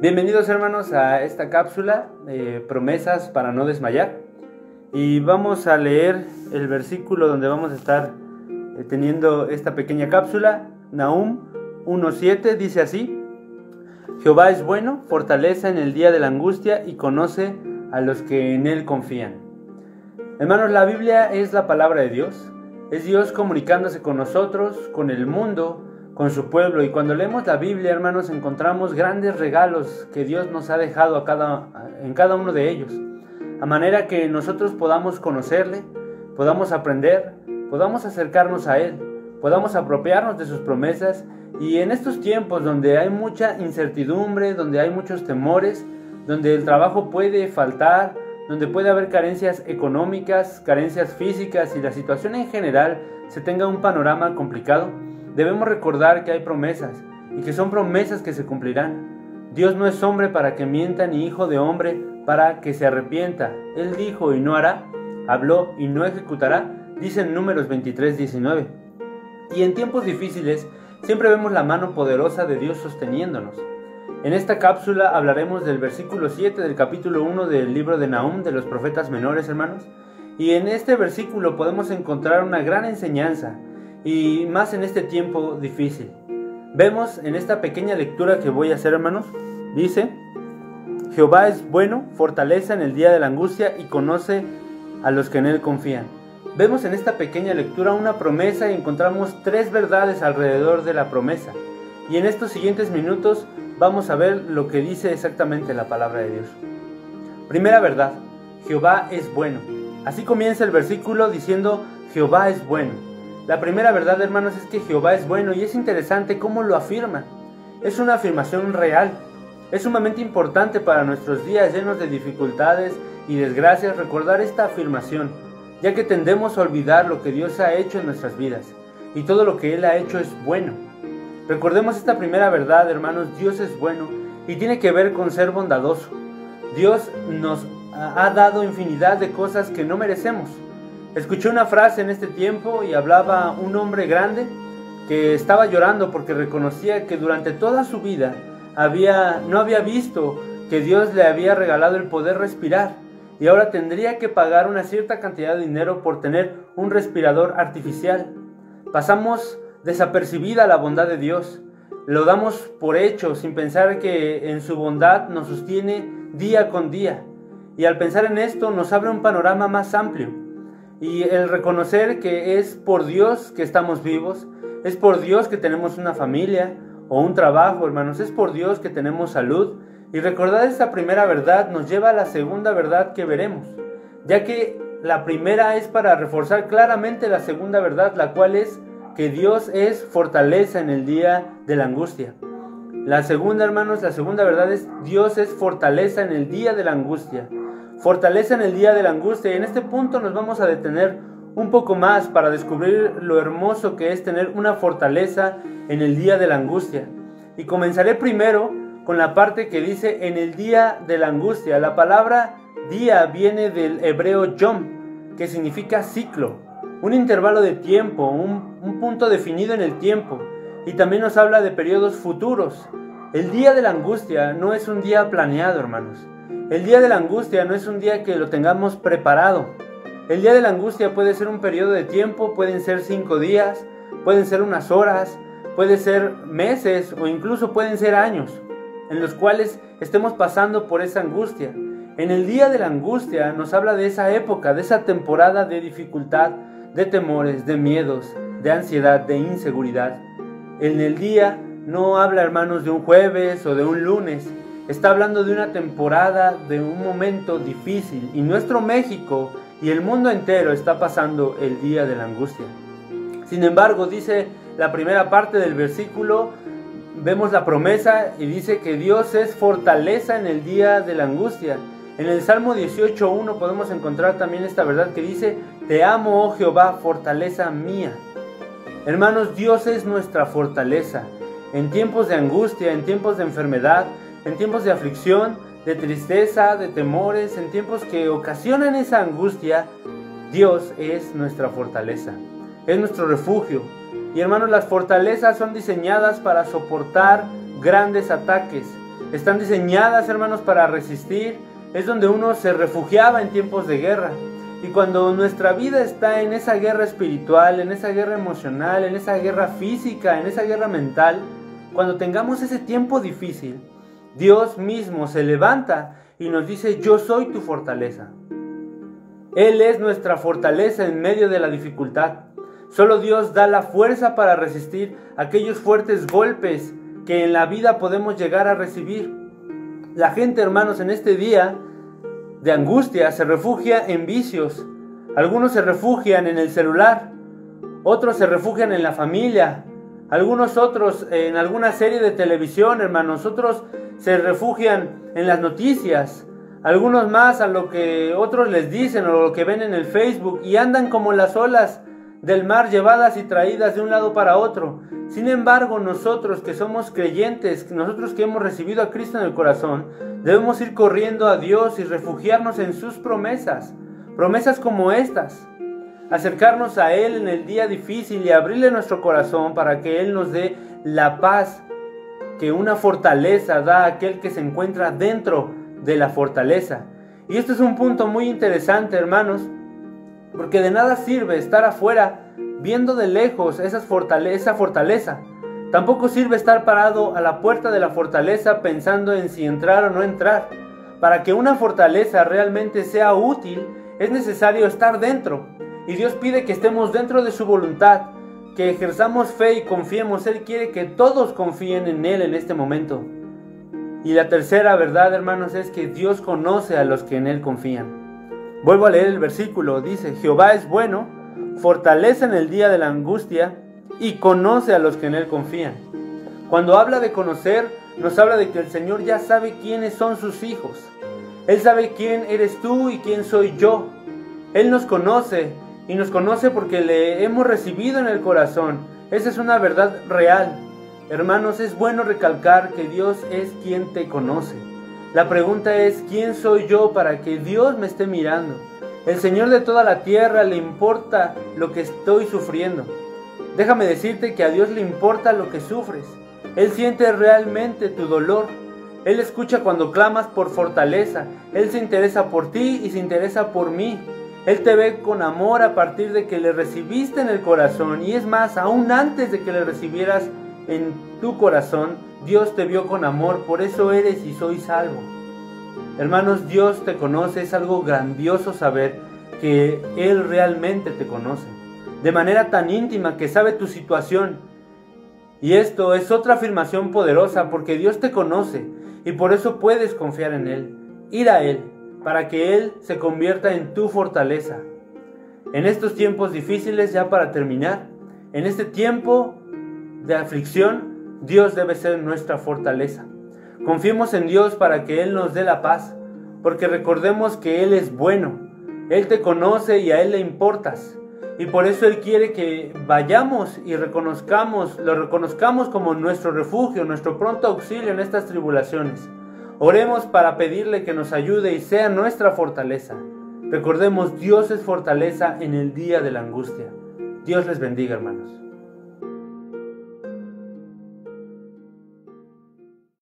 Bienvenidos hermanos a esta cápsula de promesas para no desmayar, y vamos a leer el versículo donde vamos a estar teniendo esta pequeña cápsula. Nahum 1:7 dice así: Jehová es bueno, fortaleza en el día de la angustia y conoce a los que en él confían. Hermanos, la Biblia es la palabra de Dios, es Dios comunicándose con nosotros, con el mundo, con su pueblo. Y cuando leemos la Biblia, hermanos, encontramos grandes regalos que Dios nos ha dejado en cada uno de ellos, a manera que nosotros podamos conocerle, podamos aprender, podamos acercarnos a Él, podamos apropiarnos de sus promesas. Y en estos tiempos donde hay mucha incertidumbre, donde hay muchos temores, donde el trabajo puede faltar, donde puede haber carencias económicas, carencias físicas y la situación en general se tenga un panorama complicado, debemos recordar que hay promesas y que son promesas que se cumplirán. Dios no es hombre para que mienta, ni hijo de hombre para que se arrepienta. Él dijo y no hará, habló y no ejecutará, dice en Números 23:19. Y en tiempos difíciles siempre vemos la mano poderosa de Dios sosteniéndonos. En esta cápsula hablaremos del versículo 7 del capítulo 1 del libro de Nahum, de los profetas menores, hermanos. Y en este versículo podemos encontrar una gran enseñanza, y más en este tiempo difícil. Vemos en esta pequeña lectura que voy a hacer, hermanos, dice: Jehová es bueno, fortaleza en el día de la angustia y conoce a los que en él confían. Vemos en esta pequeña lectura una promesa y encontramos tres verdades alrededor de la promesa. Y en estos siguientes minutos vamos a ver lo que dice exactamente la palabra de Dios. Primera verdad: Jehová es bueno. Así comienza el versículo diciendo: Jehová es bueno. La primera verdad, hermanos, es que Jehová es bueno, y es interesante cómo lo afirma. Es una afirmación real. Es sumamente importante para nuestros días llenos de dificultades y desgracias recordar esta afirmación, ya que tendemos a olvidar lo que Dios ha hecho en nuestras vidas, y todo lo que Él ha hecho es bueno. Recordemos esta primera verdad, hermanos: Dios es bueno, y tiene que ver con ser bondadoso. Dios nos ha dado infinidad de cosas que no merecemos. Escuché una frase en este tiempo y hablaba un hombre grande que estaba llorando porque reconocía que durante toda su vida no había visto que Dios le había regalado el poder respirar, y ahora tendría que pagar una cierta cantidad de dinero por tener un respirador artificial. Pasamos desapercibida la bondad de Dios, lo damos por hecho sin pensar que en su bondad nos sostiene día con día, y al pensar en esto nos abre un panorama más amplio. Y el reconocer que es por Dios que estamos vivos, es por Dios que tenemos una familia o un trabajo, hermanos, es por Dios que tenemos salud. Y recordar esta primera verdad nos lleva a la segunda verdad que veremos, ya que la primera es para reforzar claramente la segunda verdad, la cual es que Dios es fortaleza en el día de la angustia. La segunda, hermanos, la segunda verdad es: Dios es fortaleza en el día de la angustia. Fortaleza en el día de la angustia. Y en este punto nos vamos a detener un poco más para descubrir lo hermoso que es tener una fortaleza en el día de la angustia. Y comenzaré primero con la parte que dice en el día de la angustia. La palabra día viene del hebreo yom, que significa ciclo, un intervalo de tiempo, un punto definido en el tiempo. Y también nos habla de periodos futuros. El día de la angustia no es un día planeado, hermanos. El día de la angustia no es un día que lo tengamos preparado. El día de la angustia puede ser un periodo de tiempo, pueden ser 5 días, pueden ser unas horas, puede ser meses o incluso pueden ser años en los cuales estemos pasando por esa angustia. En el día de la angustia nos habla de esa época, de esa temporada de dificultad, de temores, de miedos, de ansiedad, de inseguridad. En el día no habla, hermanos, de un jueves o de un lunes. Está hablando de una temporada, de un momento difícil, y nuestro México y el mundo entero está pasando el día de la angustia. Sin embargo, dice la primera parte del versículo, vemos la promesa y dice que Dios es fortaleza en el día de la angustia. En el Salmo 18:1 podemos encontrar también esta verdad que dice: Te amo, oh Jehová, fortaleza mía. Hermanos, Dios es nuestra fortaleza. En tiempos de angustia, en tiempos de enfermedad, en tiempos de aflicción, de tristeza, de temores, en tiempos que ocasionan esa angustia, Dios es nuestra fortaleza, es nuestro refugio. Y hermanos, las fortalezas son diseñadas para soportar grandes ataques. están diseñadas, hermanos, para resistir. Es donde uno se refugiaba en tiempos de guerra. Y cuando nuestra vida está en esa guerra espiritual, en esa guerra emocional, en esa guerra física, en esa guerra mental, cuando tengamos ese tiempo difícil, Dios mismo se levanta y nos dice: yo soy tu fortaleza. Él es nuestra fortaleza en medio de la dificultad. Solo Dios da la fuerza para resistir aquellos fuertes golpes que en la vida podemos llegar a recibir. La gente, hermanos, en este día de angustia se refugia en vicios. Algunos se refugian en el celular, otros se refugian en la familia, algunos otros en alguna serie de televisión, hermanos, otros se refugian en las noticias, algunos más a lo que otros les dicen o lo que ven en el Facebook, y andan como las olas del mar, llevadas y traídas de un lado para otro. Sin embargo, nosotros que somos creyentes, nosotros que hemos recibido a Cristo en el corazón, debemos ir corriendo a Dios y refugiarnos en sus promesas, promesas como estas, acercarnos a Él en el día difícil y abrirle nuestro corazón para que Él nos dé la paz que una fortaleza da a aquel que se encuentra dentro de la fortaleza. Y esto es un punto muy interesante, hermanos, porque de nada sirve estar afuera viendo de lejos esa fortaleza. Tampoco sirve estar parado a la puerta de la fortaleza pensando en si entrar o no entrar. Para que una fortaleza realmente sea útil, es necesario estar dentro. Y Dios pide que estemos dentro de su voluntad, que ejerzamos fe y confiemos. Él quiere que todos confíen en Él en este momento. Y la tercera verdad, hermanos, es que Dios conoce a los que en Él confían. Vuelvo a leer el versículo, dice: Jehová es bueno, fortalece en el día de la angustia y conoce a los que en Él confían. Cuando habla de conocer, nos habla de que el Señor ya sabe quiénes son sus hijos. Él sabe quién eres tú y quién soy yo. Él nos conoce, y nos conoce porque le hemos recibido en el corazón. Esa es una verdad real. Hermanos, es bueno recalcar que Dios es quien te conoce. La pregunta es: ¿quién soy yo para que Dios me esté mirando? El Señor de toda la tierra le importa lo que estoy sufriendo. Déjame decirte que a Dios le importa lo que sufres. Él siente realmente tu dolor. Él escucha cuando clamas por fortaleza. Él se interesa por ti y se interesa por mí. Él te ve con amor a partir de que le recibiste en el corazón. Y es más, aún antes de que le recibieras en tu corazón, Dios te vio con amor. Por eso eres y soy salvo. Hermanos, Dios te conoce. Es algo grandioso saber que Él realmente te conoce, de manera tan íntima que sabe tu situación. Y esto es otra afirmación poderosa, porque Dios te conoce y por eso puedes confiar en Él, ir a Él, para que Él se convierta en tu fortaleza. En estos tiempos difíciles, ya para terminar, en este tiempo de aflicción, Dios debe ser nuestra fortaleza. Confiemos en Dios para que Él nos dé la paz, porque recordemos que Él es bueno. Él te conoce y a Él le importas. Y por eso Él quiere que vayamos y lo reconozcamos como nuestro refugio, nuestro pronto auxilio en estas tribulaciones. Oremos para pedirle que nos ayude y sea nuestra fortaleza. Recordemos, Dios es fortaleza en el día de la angustia. Dios les bendiga, hermanos.